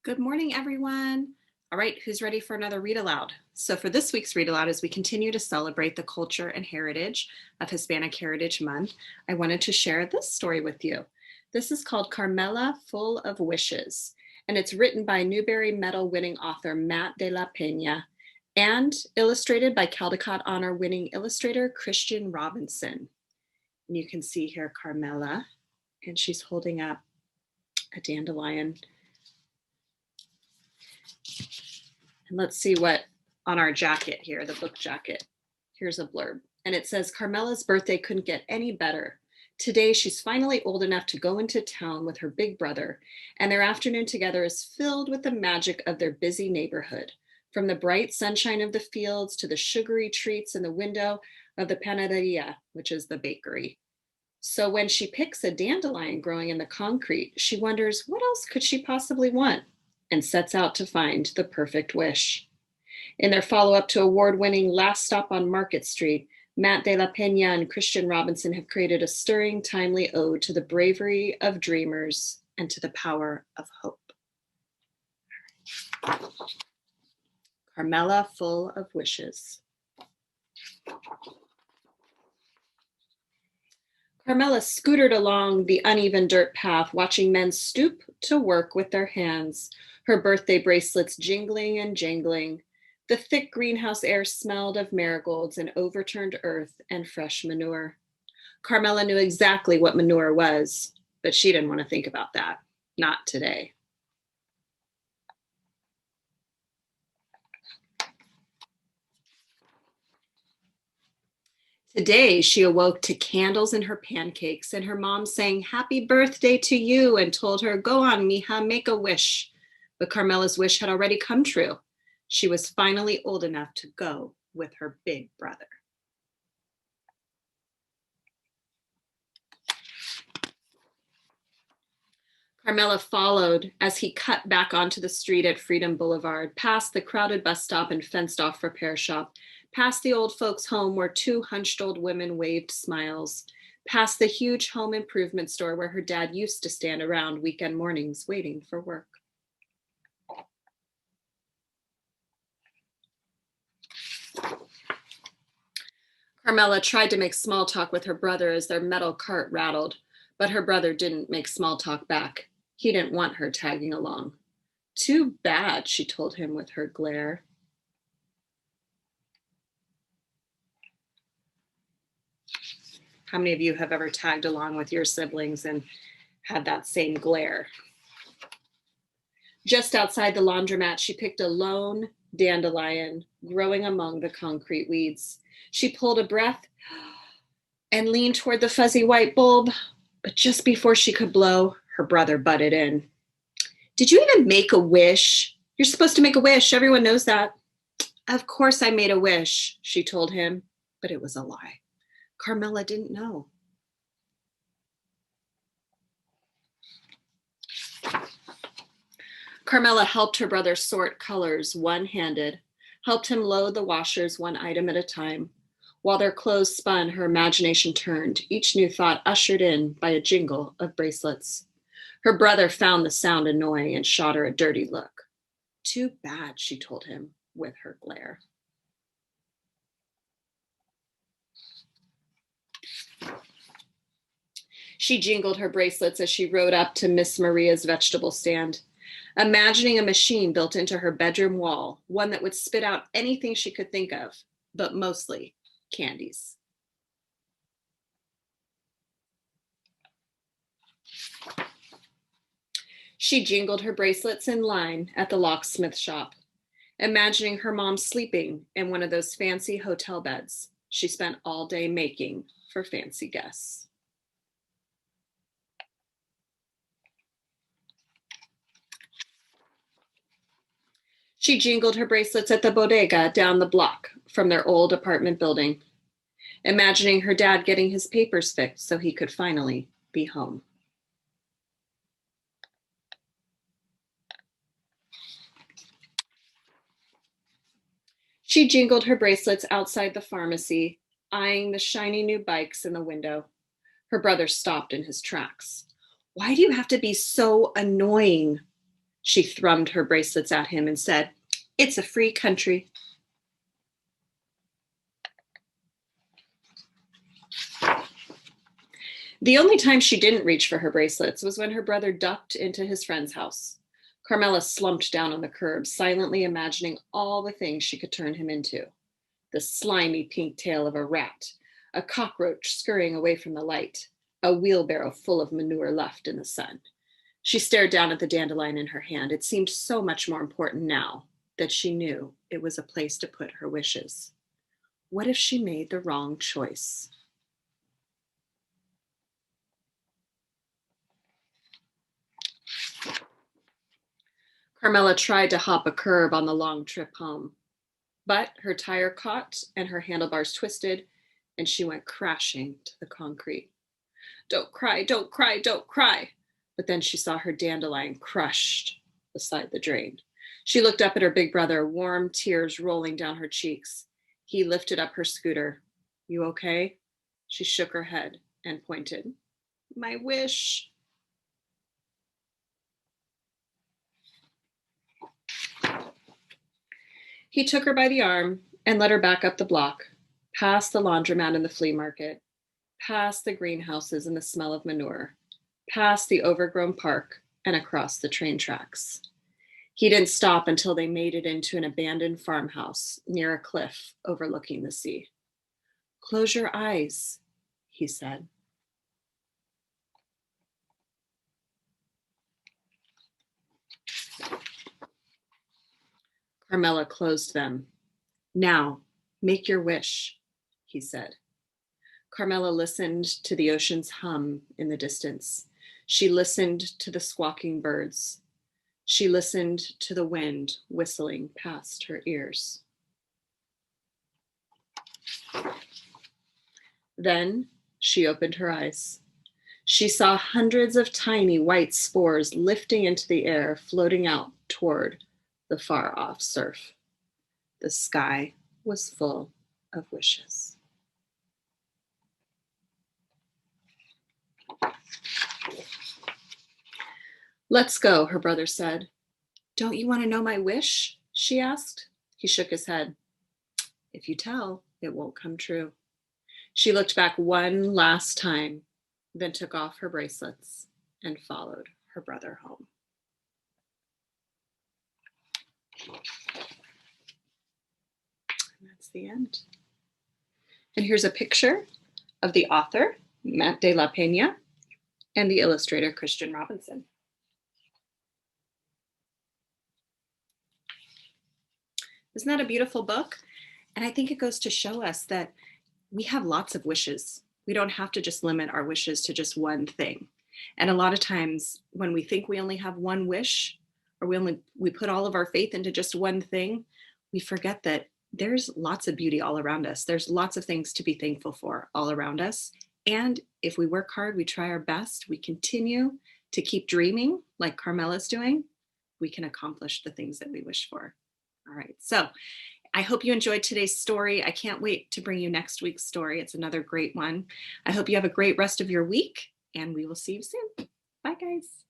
Good morning, everyone. All right, who's ready for another read aloud? So for this week's read aloud, as we continue to celebrate the culture and heritage of Hispanic Heritage Month, I wanted to share this story with you. This is called Carmela Full of Wishes, and it's written by Newbery Medal winning author Matt de la Peña and illustrated by Caldecott Honor winning illustrator Christian Robinson. And you can see here Carmela, and she's holding up a dandelion. And let's see what on our jacket here, the book jacket. Here's a blurb. And it says, Carmela's birthday couldn't get any better. Today, she's finally old enough to go into town with her big brother, and their afternoon together is filled with the magic of their busy neighborhood. From the bright sunshine of the fields to the sugary treats in the window of the panaderia, which is the bakery. So when she picks a dandelion growing in the concrete, she wonders what else could she possibly want, and sets out to find the perfect wish. In their follow-up to award-winning Last Stop on Market Street, Matt de la Peña and Christian Robinson have created a stirring, timely ode to the bravery of dreamers and to the power of hope. Carmela Full of Wishes. Carmela scootered along the uneven dirt path, watching men stoop to work with their hands, her birthday bracelets jingling and jangling. The thick greenhouse air smelled of marigolds and overturned earth and fresh manure. Carmela knew exactly what manure was, but she didn't want to think about that. Not today. Today, she awoke to candles in her pancakes and her mom saying, "Happy birthday to you," and told her, "Go on, mija, make a wish." But Carmela's wish had already come true. She was finally old enough to go with her big brother. Carmela followed as he cut back onto the street at Freedom Boulevard, past the crowded bus stop and fenced-off repair shop, past the old folks' home where two hunched old women waved smiles, past the huge home improvement store where her dad used to stand around weekend mornings waiting for work. Carmela tried to make small talk with her brother as their metal cart rattled, but her brother didn't make small talk back. He didn't want her tagging along. "Too bad," she told him with her glare. How many of you have ever tagged along with your siblings and had that same glare? Just outside the laundromat, she picked a lone dandelion growing among the concrete weeds. She pulled a breath and leaned toward the fuzzy white bulb, but just before she could blow, her brother butted in. "Did you even make a wish? You're supposed to make a wish. Everyone knows that." "Of course I made a wish," she told him, but it was a lie. Carmela didn't know. Carmela helped her brother sort colors one-handed, helped him load the washers one item at a time. While their clothes spun, her imagination turned, each new thought ushered in by a jingle of bracelets. Her brother found the sound annoying and shot her a dirty look. "Too bad," she told him with her glare. She jingled her bracelets as she rode up to Miss Maria's vegetable stand, imagining a machine built into her bedroom wall, one that would spit out anything she could think of, but mostly candies. She jingled her bracelets in line at the locksmith shop, imagining her mom sleeping in one of those fancy hotel beds she spent all day making for fancy guests. She jingled her bracelets at the bodega down the block from their old apartment building, imagining her dad getting his papers fixed so he could finally be home. She jingled her bracelets outside the pharmacy, eyeing the shiny new bikes in the window. Her brother stopped in his tracks. "Why do you have to be so annoying?" She thrummed her bracelets at him and said, "It's a free country." The only time she didn't reach for her bracelets was when her brother ducked into his friend's house. Carmela slumped down on the curb, silently imagining all the things she could turn him into. The slimy pink tail of a rat, a cockroach scurrying away from the light, a wheelbarrow full of manure left in the sun. She stared down at the dandelion in her hand. It seemed so much more important now that she knew it was a place to put her wishes. What if she made the wrong choice? Carmela tried to hop a curb on the long trip home, but her tire caught and her handlebars twisted, and she went crashing to the concrete. "Don't cry, don't cry, don't cry." But then she saw her dandelion crushed beside the drain. She looked up at her big brother, warm tears rolling down her cheeks. He lifted up her scooter. "You okay?" She shook her head and pointed. "My wish." He took her by the arm and led her back up the block, past the laundromat and the flea market, past the greenhouses and the smell of manure, past the overgrown park and across the train tracks. He didn't stop until they made it into an abandoned farmhouse near a cliff overlooking the sea. "Close your eyes," he said. Carmela closed them. "Now, make your wish," he said. Carmela listened to the ocean's hum in the distance. She listened to the squawking birds. She listened to the wind whistling past her ears. Then she opened her eyes. She saw hundreds of tiny white spores lifting into the air, floating out toward the far off surf. The sky was full of wishes. "Let's go," her brother said. "Don't you want to know my wish?" she asked. He shook his head. "If you tell, it won't come true." She looked back one last time, then took off her bracelets and followed her brother home. And that's the end. And here's a picture of the author, Matt de la Peña, and the illustrator, Christian Robinson. Isn't that a beautiful book? And I think it goes to show us that we have lots of wishes. We don't have to just limit our wishes to just one thing. And a lot of times when we think we only have one wish, or we put all of our faith into just one thing, we forget that there's lots of beauty all around us. There's lots of things to be thankful for all around us. And if we work hard, we try our best, we continue to keep dreaming like Carmela's doing, we can accomplish the things that we wish for. All right, so I hope you enjoyed today's story. I can't wait to bring you next week's story. It's another great one. I hope you have a great rest of your week, and we will see you soon. Bye, guys.